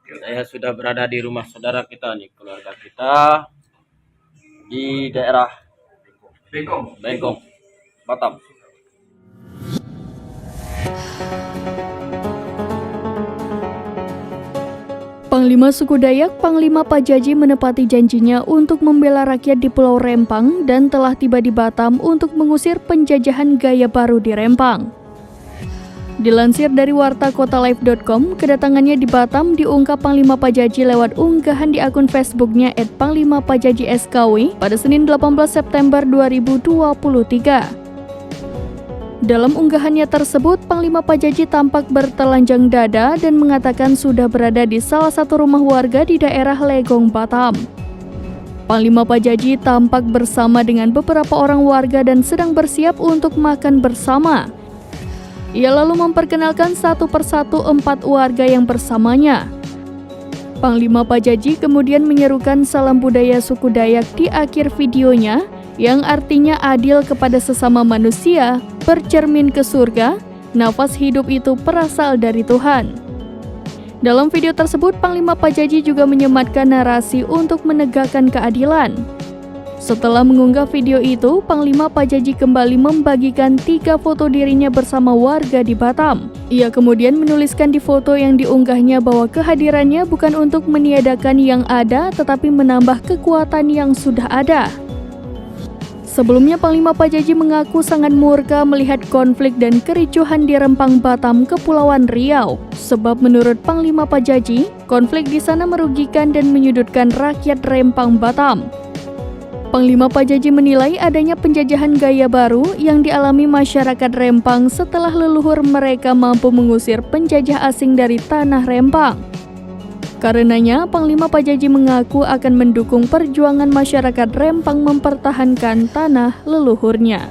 Saya sudah berada di rumah saudara kita nih, keluarga kita di daerah Bengkong, Batam. Panglima suku Dayak, Panglima Pajaji menepati janjinya untuk membela rakyat di Pulau Rempang dan telah tiba di Batam untuk mengusir penjajahan gaya baru di Rempang. Dilansir dari wartakotalive.com, kedatangannya di Batam diungkap Panglima Pajaji lewat unggahan di akun Facebooknya @panglima_pajaji_skw pada Senin 18 September 2023. Dalam unggahannya tersebut, Panglima Pajaji tampak bertelanjang dada dan mengatakan sudah berada di salah satu rumah warga di daerah Legong, Batam. Panglima Pajaji tampak bersama dengan beberapa orang warga dan sedang bersiap untuk makan bersama. Ia lalu memperkenalkan satu persatu 4 warga yang bersamanya. Panglima Pajaji kemudian menyerukan salam budaya suku Dayak di akhir videonya, yang artinya adil kepada sesama manusia, bercermin ke surga, nafas hidup itu berasal dari Tuhan. Dalam video tersebut, Panglima Pajaji juga menyematkan narasi untuk menegakkan keadilan. Setelah mengunggah video itu, Panglima Pajaji kembali membagikan 3 foto dirinya bersama warga di Batam. Ia kemudian menuliskan di foto yang diunggahnya bahwa kehadirannya bukan untuk meniadakan yang ada, tetapi menambah kekuatan yang sudah ada. Sebelumnya, Panglima Pajaji mengaku sangat murka melihat konflik dan kericuhan di Rempang, Batam, Kepulauan Riau. Sebab menurut Panglima Pajaji, konflik di sana merugikan dan menyudutkan rakyat Rempang, Batam. Panglima Pajaji menilai adanya penjajahan gaya baru yang dialami masyarakat Rempang setelah leluhur mereka mampu mengusir penjajah asing dari tanah Rempang. Karenanya, Panglima Pajaji mengaku akan mendukung perjuangan masyarakat Rempang mempertahankan tanah leluhurnya.